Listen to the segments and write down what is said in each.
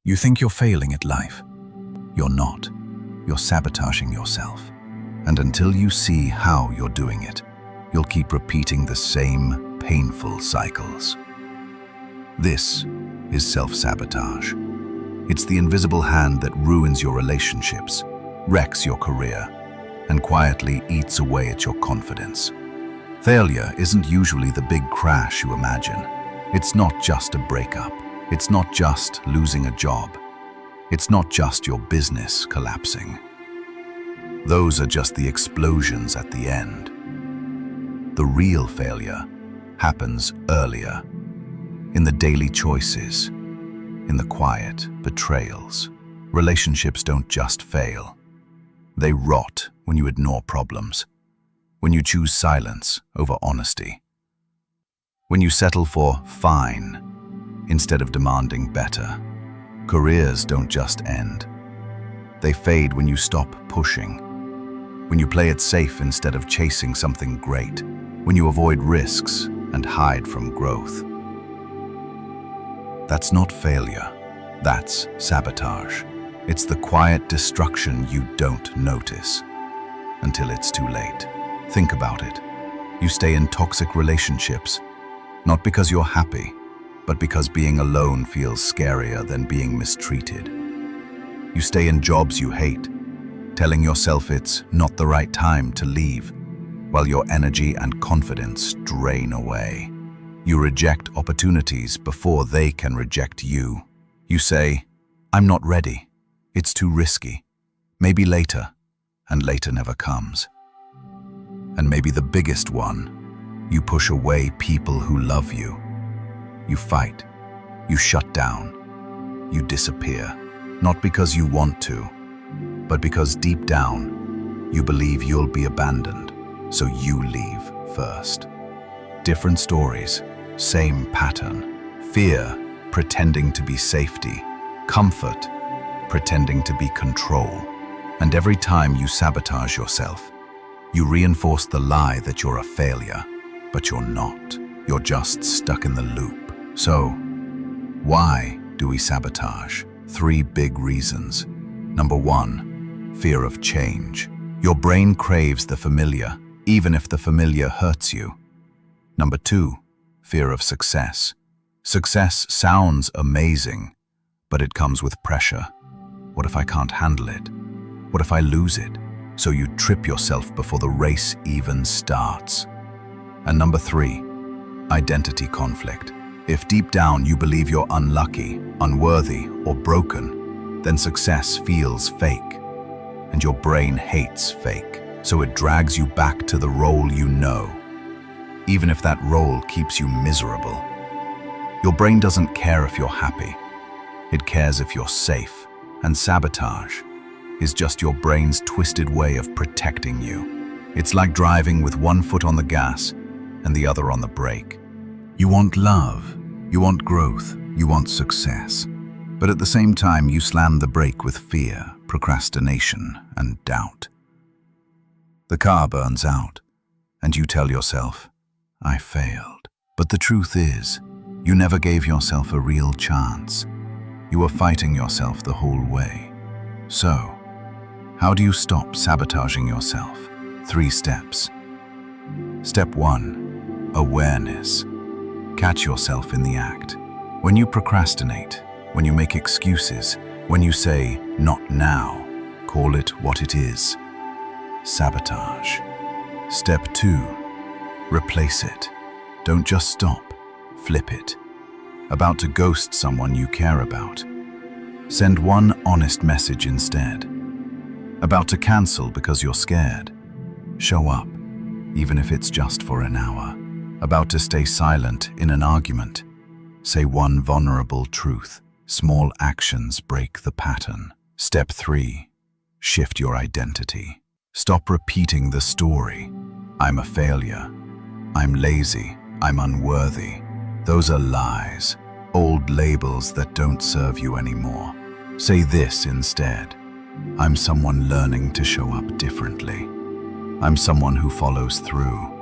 You think you're failing at life. You're not. You're sabotaging yourself. And until you see how you're doing it, you'll keep repeating the same painful cycles. This is self-sabotage. It's the invisible hand that ruins your relationships, wrecks your career, and quietly eats away at your confidence. Failure isn't usually the big crash you imagine. It's not just a breakup. It's not just losing a job. It's not just your business collapsing. Those are just the explosions at the end. The real failure happens earlier, in the daily choices, in the quiet betrayals. Relationships don't just fail. They rot when you ignore problems, when you choose silence over honesty, when you settle for fine instead of demanding better. Careers don't just end. They fade when you stop pushing, when you play it safe instead of chasing something great, when you avoid risks and hide from growth. That's not failure. That's sabotage. It's the quiet destruction you don't notice until it's too late. Think about it. You stay in toxic relationships, not because you're happy, but because being alone feels scarier than being mistreated. You stay in jobs you hate, telling yourself it's not the right time to leave, while your energy and confidence drain away. You reject opportunities before they can reject you. You say, "I'm not ready. It's too risky. Maybe later," and later never comes. And maybe the biggest one, you push away people who love you. You fight, you shut down, you disappear, not because you want to, but because deep down, you believe you'll be abandoned, so you leave first. Different stories, same pattern. Fear, pretending to be safety. Comfort, pretending to be control. And every time you sabotage yourself, you reinforce the lie that you're a failure, but you're not. You're just stuck in the loop. So, why do we sabotage? 3 big reasons. Number 1, fear of change. Your brain craves the familiar, even if the familiar hurts you. Number 2, fear of success. Success sounds amazing, but it comes with pressure. What if I can't handle it? What if I lose it? So you trip yourself before the race even starts. And number 3, identity conflict. If deep down you believe you're unlucky, unworthy, or broken, then success feels fake. And your brain hates fake, so it drags you back to the role you know, even if that role keeps you miserable. Your brain doesn't care if you're happy. It cares if you're safe. And sabotage is just your brain's twisted way of protecting you. It's like driving with one foot on the gas and the other on the brake. You want love, you want growth, you want success. But at the same time, you slam the brake with fear, procrastination, and doubt. The car burns out, and you tell yourself, "I failed." But the truth is, you never gave yourself a real chance. You were fighting yourself the whole way. So, how do you stop sabotaging yourself? 3 steps. Step 1, awareness. Catch yourself in the act. When you procrastinate, when you make excuses, when you say, "not now," call it what it is. Sabotage. Step 2, replace it. Don't just stop, flip it. About to ghost someone you care about. Send one honest message instead. About to cancel because you're scared. Show up, even if it's just for an hour. About to stay silent in an argument. Say one vulnerable truth. Small actions break the pattern. Step 3, shift your identity. Stop repeating the story. "I'm a failure. I'm lazy. I'm unworthy." Those are lies, old labels that don't serve you anymore. Say this instead. "I'm someone learning to show up differently. I'm someone who follows through.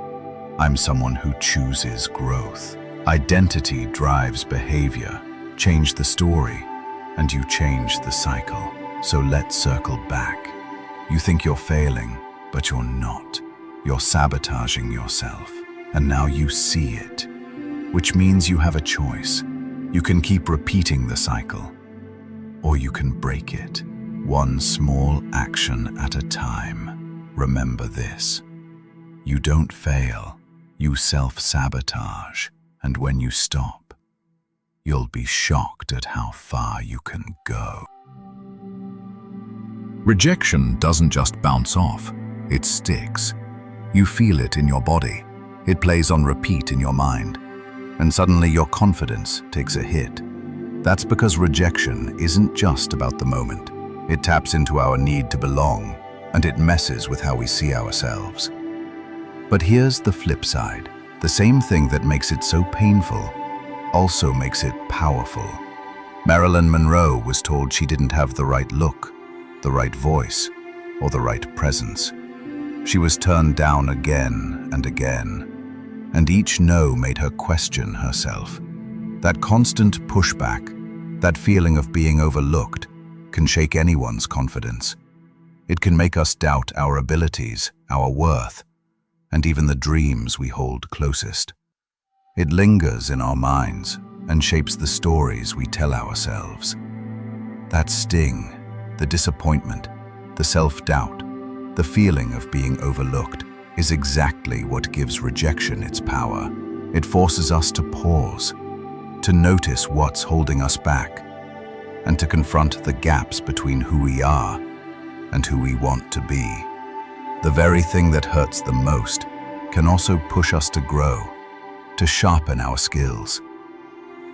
I'm someone who chooses growth." Identity drives behavior. Change the story, and you change the cycle. So let's circle back. You think you're failing, but you're not. You're sabotaging yourself, and now you see it, which means you have a choice. You can keep repeating the cycle, or you can break it, one small action at a time. Remember this: you don't fail, you self-sabotage, and when you stop, you'll be shocked at how far you can go. Rejection doesn't just bounce off, it sticks. You feel it in your body, it plays on repeat in your mind, and suddenly your confidence takes a hit. That's because rejection isn't just about the moment. It taps into our need to belong, and it messes with how we see ourselves. But here's the flip side. The same thing that makes it so painful also makes it powerful. Marilyn Monroe was told she didn't have the right look, the right voice, or the right presence. She was turned down again and again, and each no made her question herself. That constant pushback, that feeling of being overlooked, can shake anyone's confidence. It can make us doubt our abilities, our worth, and even the dreams we hold closest. It lingers in our minds and shapes the stories we tell ourselves. That sting, the disappointment, the self-doubt, the feeling of being overlooked is exactly what gives rejection its power. It forces us to pause, to notice what's holding us back, and to confront the gaps between who we are and who we want to be. The very thing that hurts the most can also push us to grow, to sharpen our skills,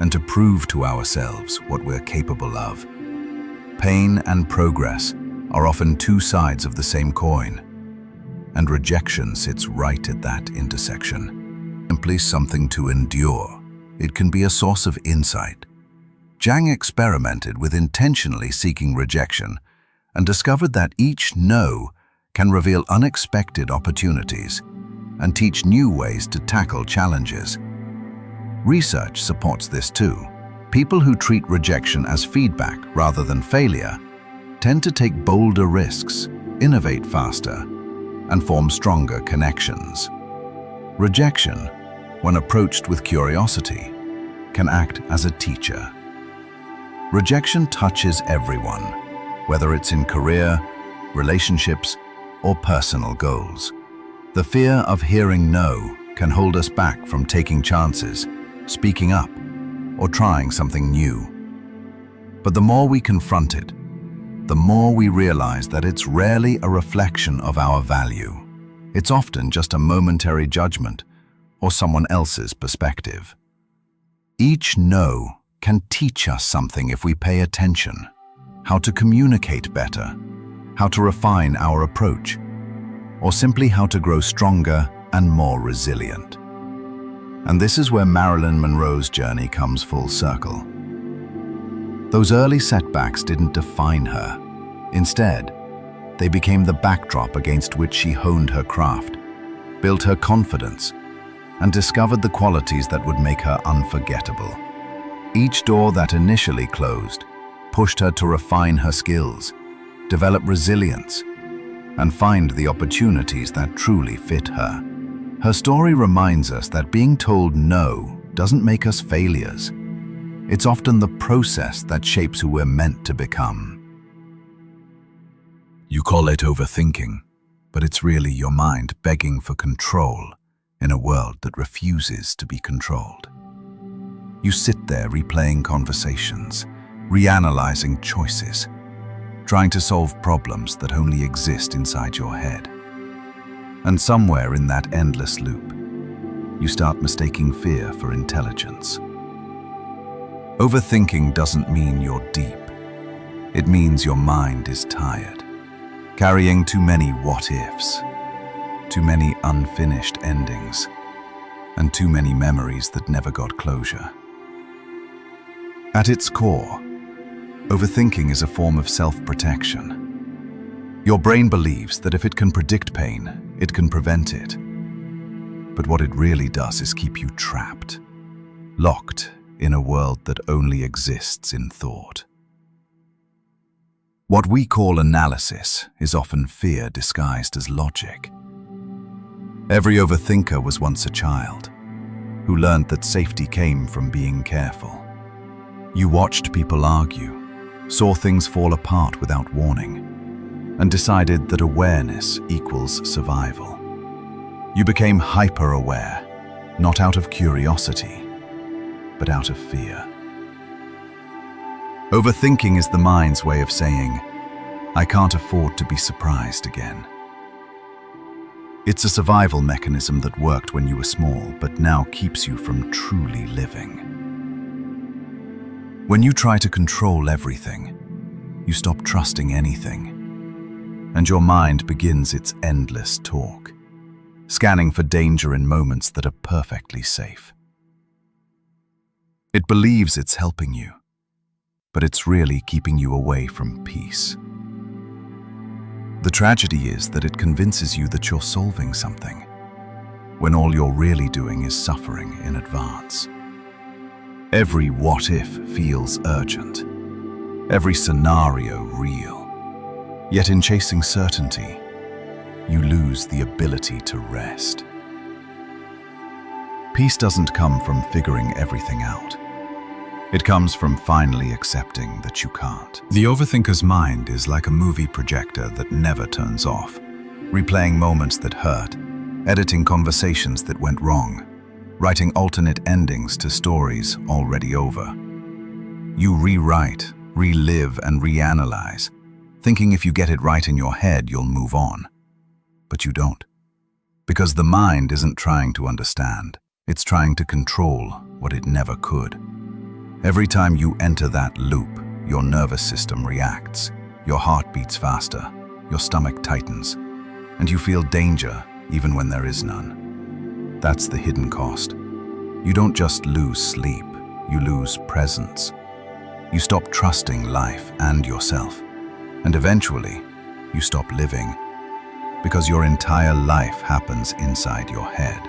and to prove to ourselves what we're capable of. Pain and progress are often two sides of the same coin, and rejection sits right at that intersection. Simply something to endure. It can be a source of insight. Zhang experimented with intentionally seeking rejection and discovered that each no can reveal unexpected opportunities and teach new ways to tackle challenges. Research supports this too. People who treat rejection as feedback rather than failure tend to take bolder risks, innovate faster, and form stronger connections. Rejection, when approached with curiosity, can act as a teacher. Rejection touches everyone, whether it's in career, relationships, or personal goals. The fear of hearing no can hold us back from taking chances, speaking up, or trying something new. But the more we confront it, the more we realize that it's rarely a reflection of our value. It's often just a momentary judgment or someone else's perspective. Each no can teach us something if we pay attention: how to communicate better, how to refine our approach, or simply how to grow stronger and more resilient. And this is where Marilyn Monroe's journey comes full circle. Those early setbacks didn't define her. Instead, they became the backdrop against which she honed her craft, built her confidence, and discovered the qualities that would make her unforgettable. Each door that initially closed pushed her to refine her skills, develop resilience, and find the opportunities that truly fit her. Her story reminds us that being told no doesn't make us failures. It's often the process that shapes who we're meant to become. You call it overthinking, but it's really your mind begging for control in a world that refuses to be controlled. You sit there replaying conversations, reanalyzing choices, trying to solve problems that only exist inside your head. And somewhere in that endless loop, you start mistaking fear for intelligence. Overthinking doesn't mean you're deep. It means your mind is tired, carrying too many what-ifs, too many unfinished endings, and too many memories that never got closure. At its core, overthinking is a form of self-protection. Your brain believes that if it can predict pain, it can prevent it. But what it really does is keep you trapped, locked in a world that only exists in thought. What we call analysis is often fear disguised as logic. Every overthinker was once a child who learned that safety came from being careful. You watched people argue, saw things fall apart without warning, and decided that awareness equals survival. You became hyper-aware, not out of curiosity, but out of fear. Overthinking is the mind's way of saying, I can't afford to be surprised again. It's a survival mechanism that worked when you were small, but now keeps you from truly living. When you try to control everything, you stop trusting anything, and your mind begins its endless talk, scanning for danger in moments that are perfectly safe. It believes it's helping you, but it's really keeping you away from peace. The tragedy is that it convinces you that you're solving something, when all you're really doing is suffering in advance. Every what-if feels urgent, every scenario real. Yet in chasing certainty, you lose the ability to rest. Peace doesn't come from figuring everything out. It comes from finally accepting that you can't. The overthinker's mind is like a movie projector that never turns off, replaying moments that hurt, editing conversations that went wrong, writing alternate endings to stories already over. You rewrite, relive, and reanalyze, thinking if you get it right in your head, you'll move on. But you don't. Because the mind isn't trying to understand, it's trying to control what it never could. Every time you enter that loop, your nervous system reacts, your heart beats faster, your stomach tightens, and you feel danger even when there is none. That's the hidden cost. You don't just lose sleep, you lose presence. You stop trusting life and yourself, and eventually, you stop living, because your entire life happens inside your head.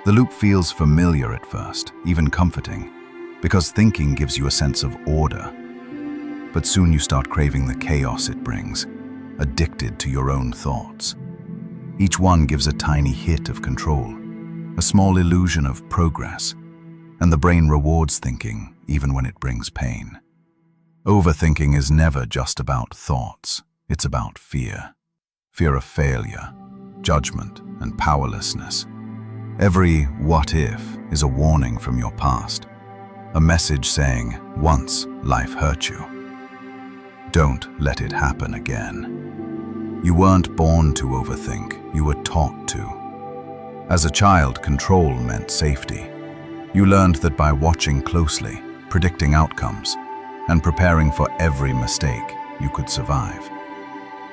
The loop feels familiar at first, even comforting, because thinking gives you a sense of order. But soon you start craving the chaos it brings, addicted to your own thoughts. Each one gives a tiny hit of control, a small illusion of progress, and the brain rewards thinking even when it brings pain. Overthinking is never just about thoughts, it's about fear. Fear of failure, judgment, and powerlessness. Every what if is a warning from your past. A message saying, once life hurt you. Don't let it happen again. You weren't born to overthink, you were taught to. As a child, control meant safety. You learned that by watching closely, predicting outcomes, and preparing for every mistake, you could survive.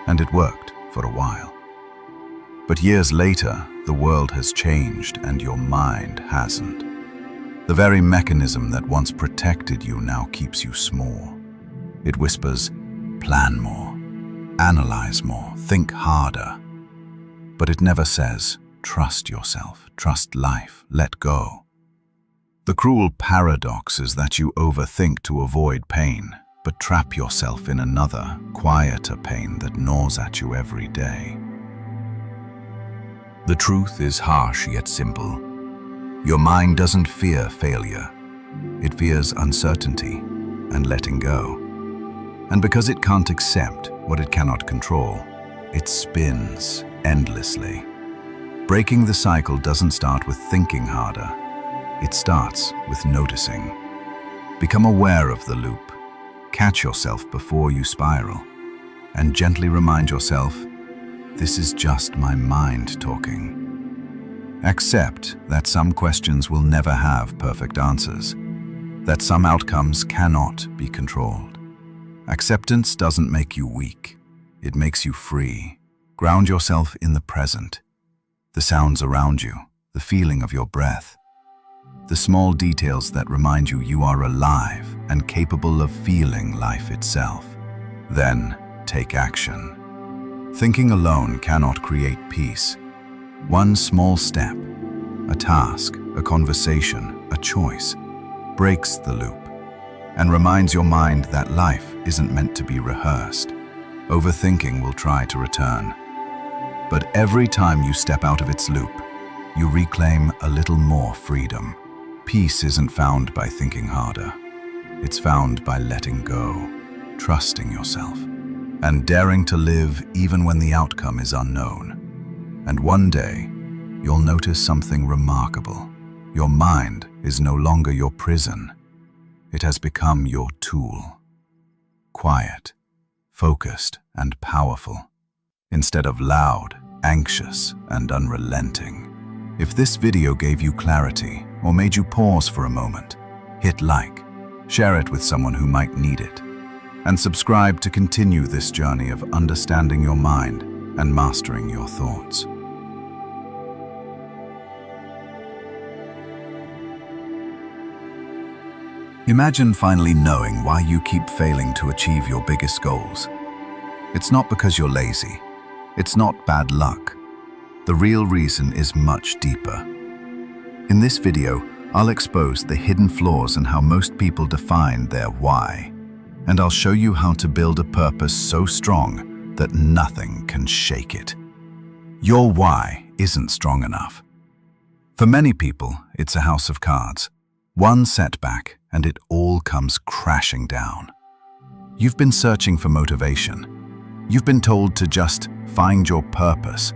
And it worked for a while. But years later, the world has changed and your mind hasn't. The very mechanism that once protected you now keeps you small. It whispers, plan more, analyze more, think harder. But it never says, trust yourself, trust life, let go. The cruel paradox is that you overthink to avoid pain, but trap yourself in another, quieter pain that gnaws at you every day. The truth is harsh yet simple. Your mind doesn't fear failure. It fears uncertainty and letting go. And because it can't accept what it cannot control, it spins endlessly. Breaking the cycle doesn't start with thinking harder. It starts with noticing. Become aware of the loop. Catch yourself before you spiral. And gently remind yourself, this is just my mind talking. Accept that some questions will never have perfect answers, that some outcomes cannot be controlled. Acceptance doesn't make you weak, it makes you free. Ground yourself in the present, the sounds around you, the feeling of your breath, the small details that remind you you are alive and capable of feeling life itself. Then take action. Thinking alone cannot create peace. One small step, a task, a conversation, a choice, breaks the loop and reminds your mind that life isn't meant to be rehearsed. Overthinking will try to return. But every time you step out of its loop, you reclaim a little more freedom. Peace isn't found by thinking harder. It's found by letting go, trusting yourself, and daring to live even when the outcome is unknown. And one day, you'll notice something remarkable. Your mind is no longer your prison. It has become your tool. Quiet, focused, and powerful, instead of loud, anxious, and unrelenting. If this video gave you clarity or made you pause for a moment, hit like, share it with someone who might need it, and subscribe to continue this journey of understanding your mind and mastering your thoughts. Imagine finally knowing why you keep failing to achieve your biggest goals. It's not because you're lazy. It's not bad luck. The real reason is much deeper. In this video, I'll expose the hidden flaws and how most people define their why. And I'll show you how to build a purpose so strong that nothing can shake it. Your why isn't strong enough. For many people, it's a house of cards. One setback, and it all comes crashing down. You've been searching for motivation. You've been told to just find your purpose.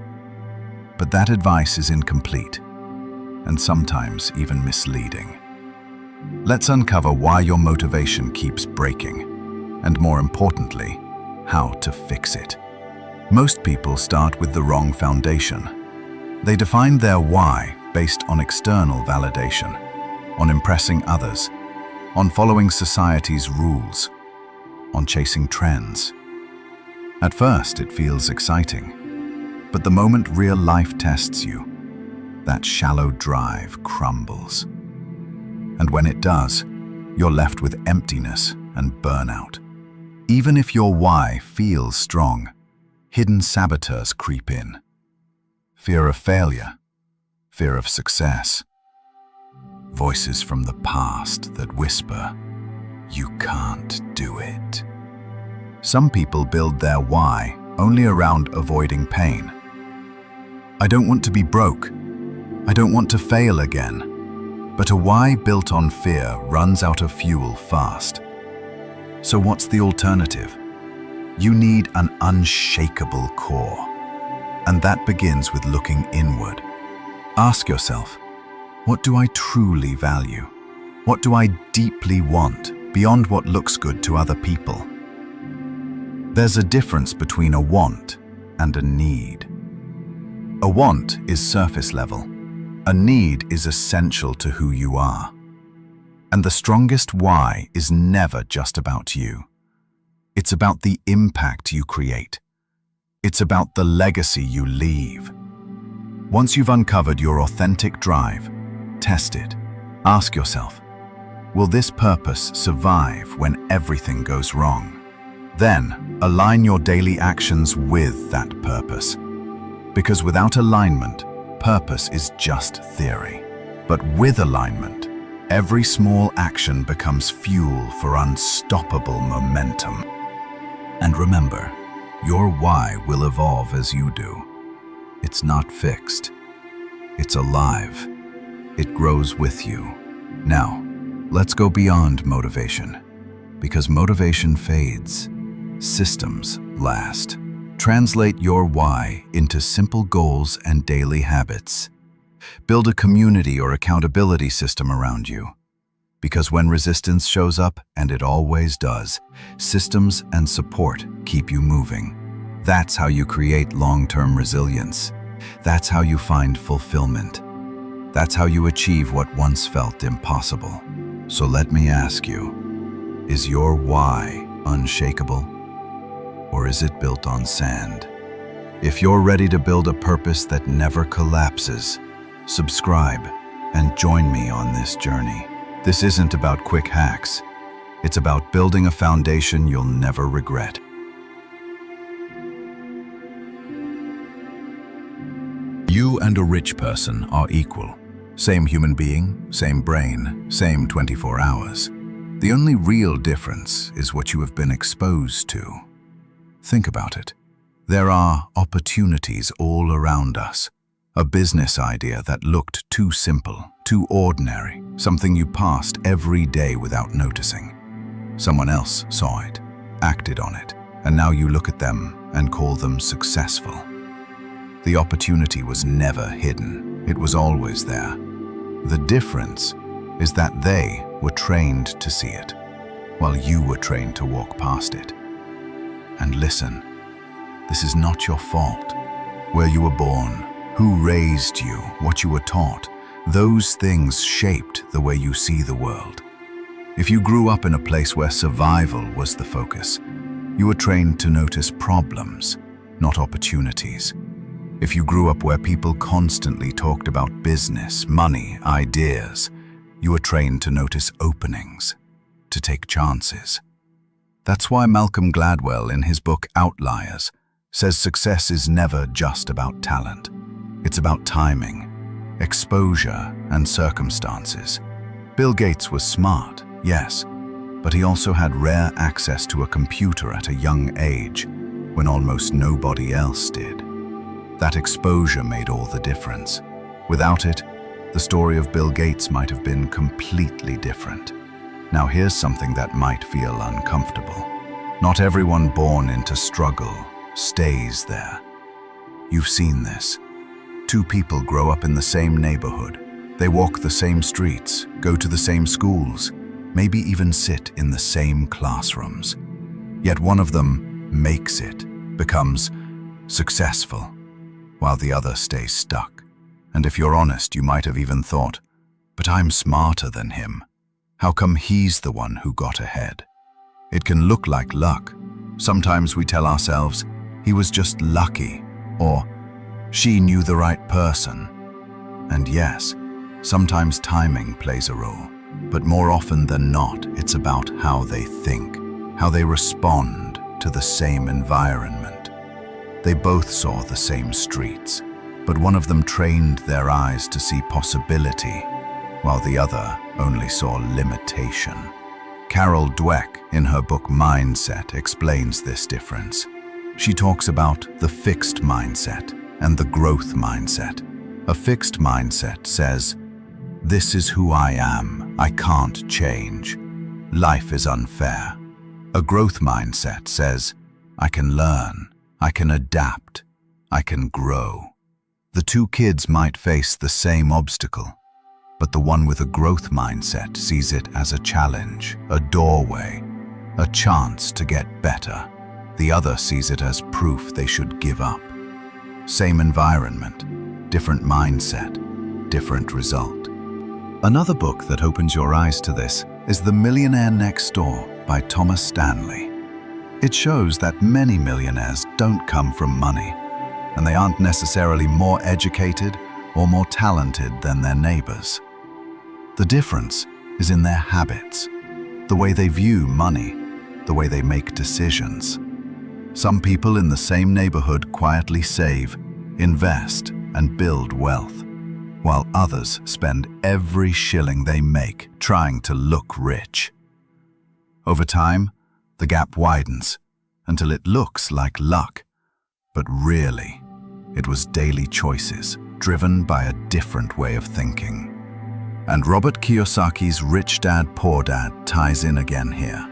But that advice is incomplete, and sometimes even misleading. Let's uncover why your motivation keeps breaking, and more importantly, how to fix it. Most people start with the wrong foundation. They define their why based on external validation, on impressing others, on following society's rules, on chasing trends. At first, it feels exciting, but the moment real life tests you, that shallow drive crumbles. And when it does, you're left with emptiness and burnout. Even if your why feels strong, hidden saboteurs creep in. Fear of failure, fear of success, voices from the past that whisper, "You can't do it." Some people build their why only around avoiding pain. I don't want to be broke. I don't want to fail again. But a why built on fear runs out of fuel fast. So what's the alternative? You need an unshakable core. And that begins with looking inward. Ask yourself, what do I truly value? What do I deeply want beyond what looks good to other people? There's a difference between a want and a need. A want is surface level. A need is essential to who you are. And the strongest why is never just about you. It's about the impact you create. It's about the legacy you leave. Once you've uncovered your authentic drive, test it. Ask yourself, will this purpose survive when everything goes wrong? Then, align your daily actions with that purpose. Because without alignment, purpose is just theory. But with alignment, every small action becomes fuel for unstoppable momentum. And remember, your why will evolve as you do. It's not fixed. It's alive. It grows with you. Now, let's go beyond motivation. Because motivation fades, systems last. Translate your why into simple goals and daily habits. Build a community or accountability system around you. Because when resistance shows up, and it always does, systems and support keep you moving. That's how you create long-term resilience. That's how you find fulfillment. That's how you achieve what once felt impossible. So let me ask you, is your why unshakable? Or is it built on sand? If you're ready to build a purpose that never collapses, subscribe and join me on this journey. This isn't about quick hacks. It's about building a foundation you'll never regret. You and a rich person are equal. Same human being, same brain, same 24 hours. The only real difference is what you have been exposed to. Think about it. There are opportunities all around us. A business idea that looked too simple, too ordinary, something you passed every day without noticing. Someone else saw it, acted on it, and now you look at them and call them successful. The opportunity was never hidden. It was always there. The difference is that they were trained to see it, while you were trained to walk past it. And listen, this is not your fault. Where you were born, who raised you, what you were taught, those things shaped the way you see the world. If you grew up in a place where survival was the focus, you were trained to notice problems, not opportunities. If you grew up where people constantly talked about business, money, ideas, you were trained to notice openings, to take chances. That's why Malcolm Gladwell, in his book Outliers, says success is never just about talent. It's about timing, exposure, and circumstances. Bill Gates was smart, yes, but he also had rare access to a computer at a young age, when almost nobody else did. That exposure made all the difference. Without it, the story of Bill Gates might have been completely different. Now here's something that might feel uncomfortable. Not everyone born into struggle stays there. You've seen this. Two people grow up in the same neighborhood. They walk the same streets, go to the same schools, maybe even sit in the same classrooms. Yet one of them makes it, becomes successful, while the other stays stuck. And if you're honest, you might have even thought, but I'm smarter than him. How come he's the one who got ahead? It can look like luck. Sometimes we tell ourselves, he was just lucky, or she knew the right person. And yes, sometimes timing plays a role, but more often than not, it's about how they think, how they respond to the same environment. They both saw the same streets, but one of them trained their eyes to see possibility, while the other only saw limitation. Carol Dweck, in her book Mindset, explains this difference. She talks about the fixed mindset and the growth mindset. A fixed mindset says, "This is who I am, I can't change. Life is unfair." A growth mindset says, "I can learn, I can adapt, I can grow." The two kids might face the same obstacle, but the one with a growth mindset sees it as a challenge, a doorway, a chance to get better. The other sees it as proof they should give up. Same environment, different mindset, different result. Another book that opens your eyes to this is The Millionaire Next Door by Thomas Stanley. It shows that many millionaires don't come from money, and they aren't necessarily more educated or more talented than their neighbors. The difference is in their habits, the way they view money, the way they make decisions. Some people in the same neighborhood quietly save, invest, and build wealth, while others spend every shilling they make trying to look rich. Over time, the gap widens until it looks like luck, but really, it was daily choices driven by a different way of thinking. And Robert Kiyosaki's Rich Dad, Poor Dad ties in again here.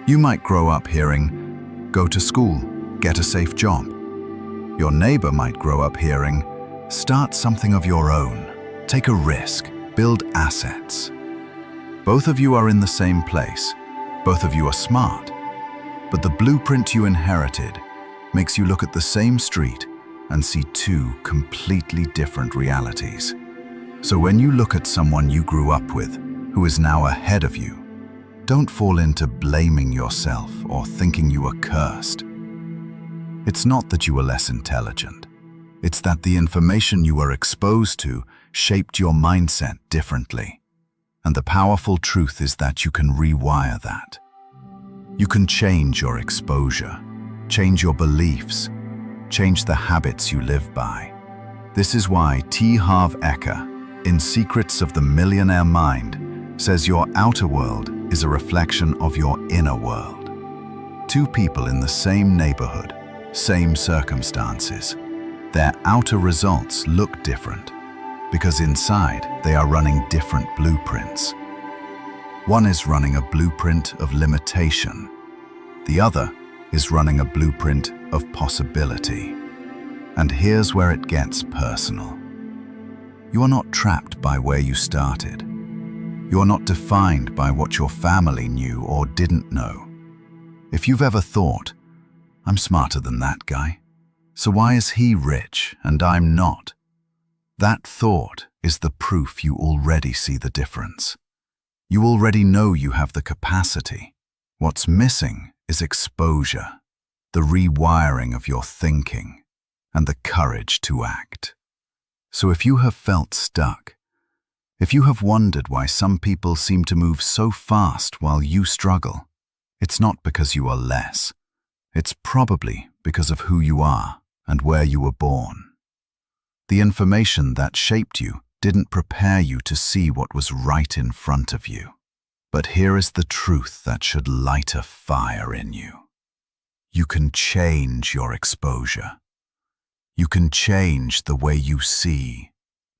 You might grow up hearing, go to school, get a safe job. Your neighbor might grow up hearing, start something of your own, take a risk, build assets. Both of you are in the same place. Both of you are smart. But the blueprint you inherited makes you look at the same street and see two completely different realities. So when you look at someone you grew up with, who is now ahead of you, don't fall into blaming yourself or thinking you are cursed. It's not that you were less intelligent. It's that the information you were exposed to shaped your mindset differently. And the powerful truth is that you can rewire that. You can change your exposure, change your beliefs, change the habits you live by. This is why T. Harv Eker, in Secrets of the Millionaire Mind, says your outer world is a reflection of your inner world. Two people in the same neighborhood, same circumstances. Their outer results look different because inside they are running different blueprints. One is running a blueprint of limitation. The other is running a blueprint of possibility. And here's where it gets personal. You are not trapped by where you started. You are not defined by what your family knew or didn't know. If you've ever thought, I'm smarter than that guy, so why is he rich and I'm not? That thought is the proof you already see the difference. You already know you have the capacity. What's missing is exposure, the rewiring of your thinking, and the courage to act. So if you have felt stuck, if you have wondered why some people seem to move so fast while you struggle, it's not because you are less. It's probably because of who you are and where you were born. The information that shaped you didn't prepare you to see what was right in front of you. But here is the truth that should light a fire in you. You can change your exposure. You can change the way you see.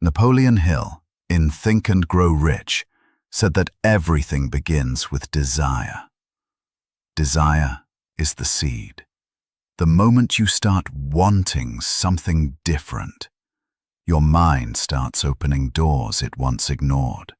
Napoleon Hill, in Think and Grow Rich, said that everything begins with desire. Desire is the seed. The moment you start wanting something different, your mind starts opening doors it once ignored.